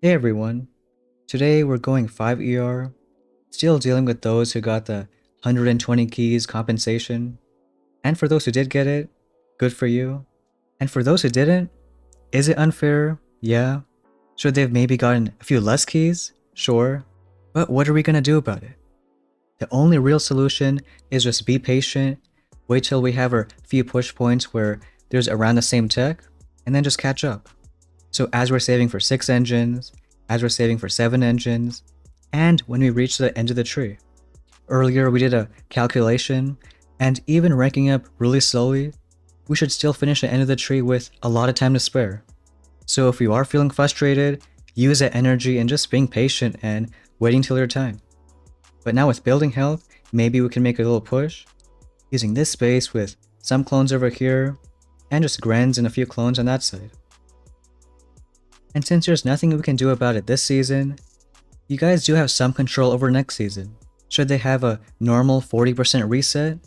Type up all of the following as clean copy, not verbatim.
Hey everyone, today we're going 5 ER, still dealing with those who got the 120 keys compensation. And for those who did get it, good for you. And for those who didn't, is it unfair? Yeah. Should they have maybe gotten a few less keys? Sure. But what are we gonna do about it? The only real solution is just be patient, wait till we have our few push points where there's around the same tech, and then just catch up. So as we're saving for 6 engines, as we're saving for 7 engines, and when we reach the end of the tree. Earlier we did a calculation, and even ranking up really slowly, we should still finish the end of the tree with a lot of time to spare. So if you are feeling frustrated, use that energy and just being patient and waiting till your time. But now with building health, maybe we can make a little push, using this space with some clones over here, and just Grens and a few clones on that side. And since there's nothing we can do about it this season, you guys do have some control over next season. Should they have a normal 40% reset?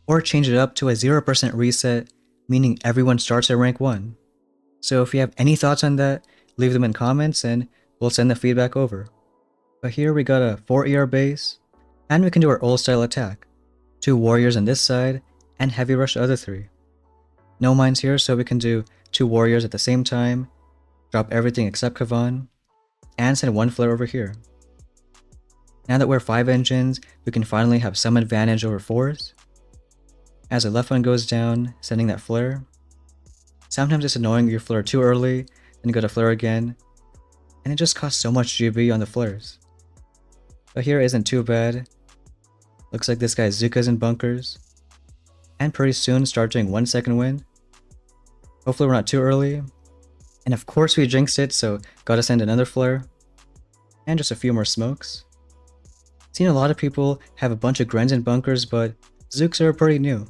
Or change it up to a 0% reset, meaning everyone starts at rank 1. So if you have any thoughts on that, leave them in comments and we'll send the feedback over. But here we got a 4 ER base, and we can do our old style attack. 2 warriors on this side, and heavy rush the other 3. No mines here, so we can do 2 warriors at the same time, drop everything except Kavan, and send 1 flare over here. Now that we're 5 engines, we can finally have some advantage over 4s. As the left one goes down, sending that flare. Sometimes it's annoying you flare too early, then you go to flare again, and it just costs so much GB on the flares. But here isn't too bad. Looks like this guy's Zukas and bunkers. And pretty soon start doing 1 second wind. Hopefully we're not too early. And of course we jinxed it, so gotta send another flare. And just a few more smokes. Seen a lot of people have a bunch of Grens and bunkers, but Zooks are pretty new.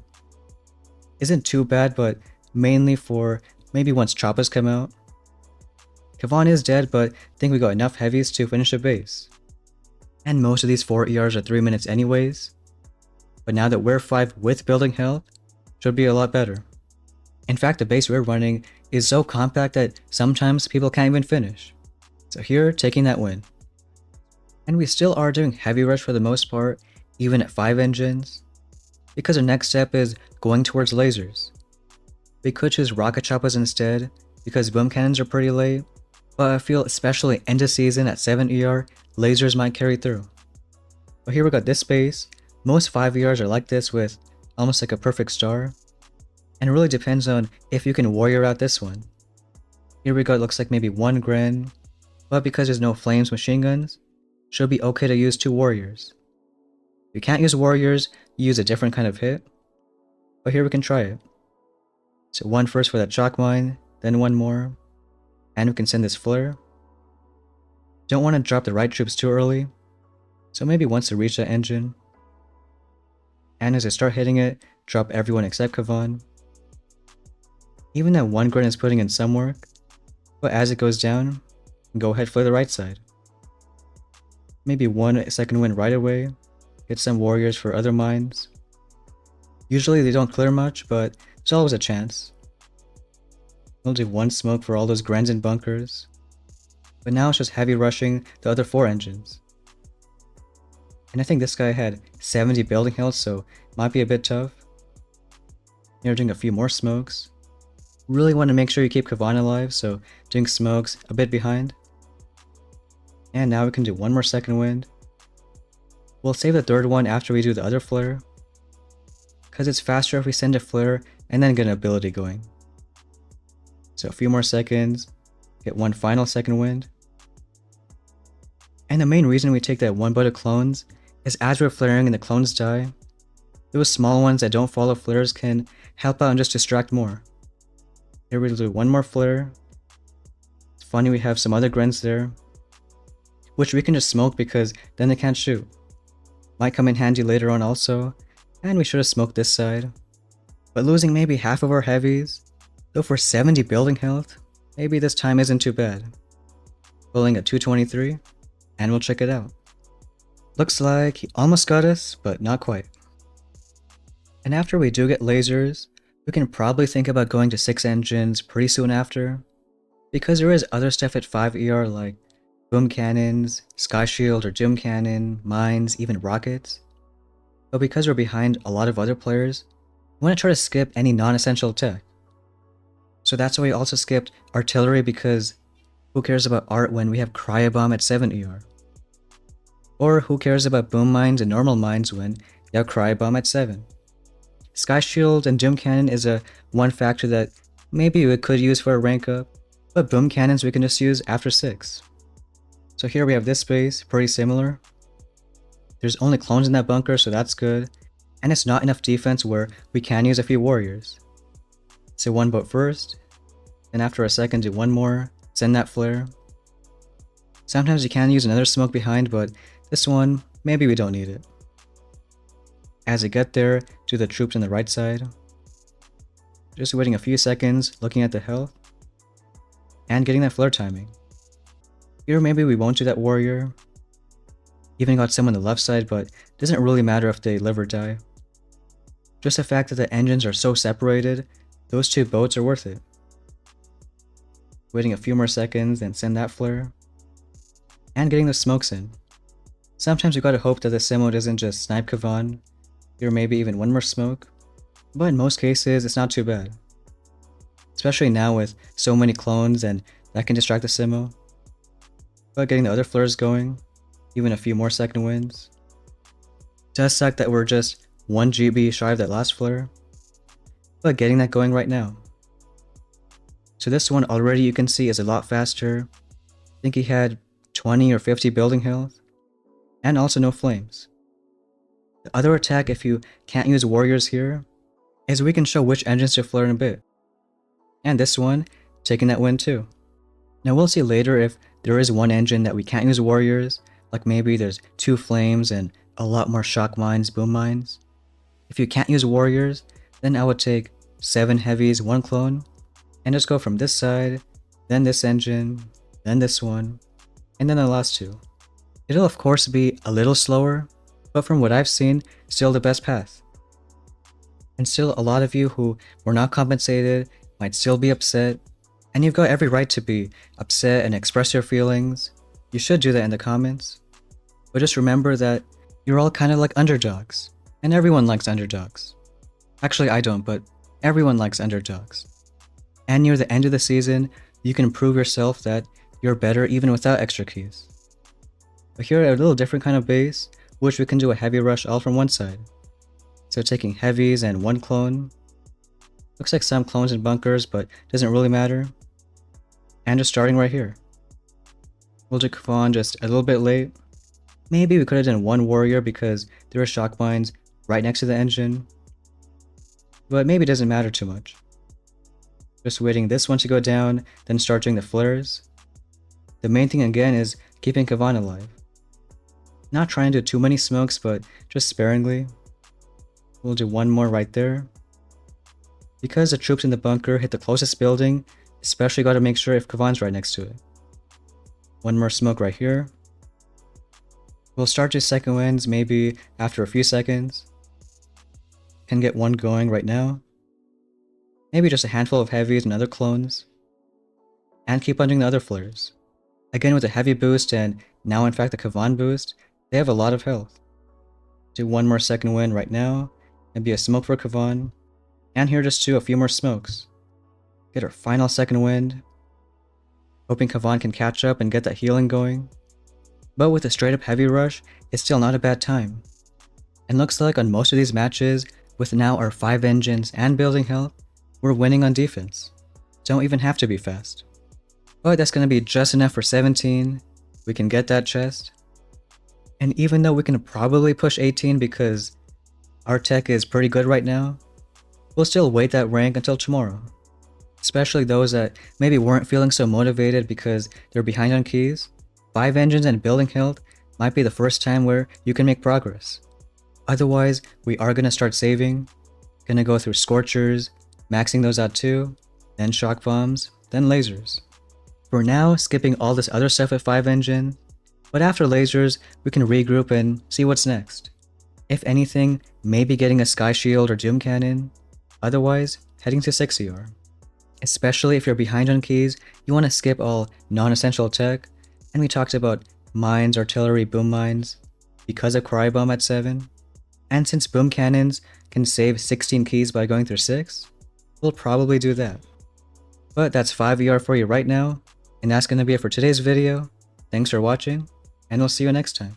Isn't too bad, but mainly for maybe once Choppas come out. Kavan is dead, but think we got enough heavies to finish a base. And most of these 4 ERs are 3 minutes anyways. But now that we're 5 with building health, should be a lot better. In fact, the base we're running is so compact that sometimes people can't even finish. So here, taking that win. And we still are doing heavy rush for the most part, even at 5 engines, because our next step is going towards lasers. We could choose rocket choppas instead, because boom cannons are pretty late, but I feel especially end of season at 7 ER, lasers might carry through. But here we got this base. Most 5 ERs are like this with almost like a perfect star, and it really depends on if you can warrior out this one. Here we go, it looks like maybe 1 Gren, but because there's no flames machine guns, should be okay to use 2 warriors. If you can't use warriors, you use a different kind of hit, but here we can try it. So 1 first for that chalk mine, then 1 more, and we can send this flare. Don't want to drop the right troops too early, so maybe once to reach that engine. And as I start hitting it, drop everyone except Kavan. Even that 1 Gren is putting in some work, but as it goes down, go ahead flare the right side. Maybe 1 second wind right away, hit some warriors for other mines. Usually they don't clear much, but there's always a chance. We'll do 1 smoke for all those Grens and bunkers, but now it's just heavy rushing the other 4 engines. And I think this guy had 70 building health, so might be a bit tough. Here doing a few more smokes. Really want to make sure you keep Kavan alive, so doing smokes a bit behind. And now we can do 1 more second wind. We'll save the 3rd one after we do the other flare, because it's faster if we send a flare and then get an ability going. So a few more seconds, get 1 final second wind. And the main reason we take that 1 butt of clones is as we're flaring and the clones die, those small ones that don't follow flares can help out and just distract more. Here we'll do 1 more flare. It's funny we have some other Grens there, which we can just smoke because then they can't shoot. Might come in handy later on also, and we should have smoked this side. But losing maybe half of our heavies, though for 70 building health, maybe this time isn't too bad. Pulling at 223, and we'll check it out. Looks like he almost got us, but not quite. And after we do get lasers, we can probably think about going to 6 engines pretty soon after, because there is other stuff at 5 ER like boom cannons, sky shield or doom cannon, mines, even rockets. But because we're behind a lot of other players, we want to try to skip any non-essential tech. So that's why we also skipped artillery, because who cares about art when we have Cryobomb at 7 ER? Or who cares about boom mines and normal mines when you have Cryobomb at 7? Sky Shield and Doom Cannon is a one factor that maybe we could use for a rank up, but boom cannons we can just use after 6. So here we have this base, pretty similar. There's only clones in that bunker, so that's good, and it's not enough defense where we can use a few warriors. So one boat first, then after a second do one more, send that flare. Sometimes you can use another smoke behind, but this one, maybe we don't need it. As you get there, do the troops on the right side. Just waiting a few seconds, looking at the health, and getting that flare timing. Here maybe we won't do that warrior. Even got some on the left side, but it doesn't really matter if they live or die. Just the fact that the engines are so separated, those two boats are worth it. Waiting a few more seconds, then send that flare. And getting the smokes in. Sometimes you gotta hope that the Simo doesn't just snipe Kavan, or maybe even one more smoke, but in most cases it's not too bad. Especially now with so many clones, and that can distract the Simo. But getting the other flares going, even a few more second wins. Does suck that we're just 1 GB shy of that last flare, but getting that going right now. So this one already you can see is a lot faster. I think he had 20 or 50 building health, and also no flames. The other attack, if you can't use warriors here, is we can show which engines to flare in a bit. And this one, taking that win too. Now we'll see later if there is one engine that we can't use warriors, like maybe there's 2 flames and a lot more shock mines, boom mines. If you can't use warriors, then I would take 7 heavies, 1 clone, and just go from this side, then this engine, then this one, and then the last 2. It'll of course be a little slower, but from what I've seen, still the best path. And still a lot of you who were not compensated might still be upset, and you've got every right to be upset and express your feelings. You should do that in the comments. But just remember that you're all kind of like underdogs, and everyone likes underdogs. Actually I don't, but everyone likes underdogs. And near the end of the season, you can prove yourself that you're better even without extra keys. But here a little different kind of base, which we can do a heavy rush all from one side. So taking heavies and 1 clone. Looks like some clones in bunkers, but doesn't really matter. And just starting right here. We'll do Kavan just a little bit late. Maybe we could have done 1 warrior because there are shock mines right next to the engine. But maybe it doesn't matter too much. Just waiting this one to go down, then start doing the flares. The main thing again is keeping Kavan alive. Not trying to do too many smokes, but just sparingly. We'll do 1 more right there. Because the troops in the bunker hit the closest building, especially gotta make sure if Kavan's right next to it. 1 more smoke right here. We'll start to second winds maybe after a few seconds. Can get 1 going right now. Maybe just a handful of heavies and other clones. And keep on doing the other flares. Again with a heavy boost, and now in fact the Kavan boost, they have a lot of health. Do 1 more second wind right now, maybe a smoke for Kavan, and here just do a few more smokes. Get our final second wind. Hoping Kavan can catch up and get that healing going. But with a straight up heavy rush, it's still not a bad time. And looks like on most of these matches, with now our 5 engines and building health, we're winning on defense. Don't even have to be fast. But that's gonna be just enough for 17. We can get that chest. And even though we can probably push 18 because our tech is pretty good right now, we'll still wait that rank until tomorrow. Especially those that maybe weren't feeling so motivated because they're behind on keys. 5 engines and building health might be the first time where you can make progress. Otherwise, we are gonna start saving. Gonna go through Scorchers, maxing those out too, then shock bombs, then lasers. For now, skipping all this other stuff at 5 engine, but after lasers, we can regroup and see what's next. If anything, maybe getting a Sky Shield or Doom Cannon. Otherwise, heading to 6 ER. Especially if you're behind on keys, you want to skip all non-essential tech And we talked about mines, artillery, boom mines, because of Crybomb at 7. And since boom cannons can save 16 keys by going through 6, we'll probably do that. But that's 5 ER for you right now, and that's gonna be it for today's video. Thanks for watching, and we'll see you next time.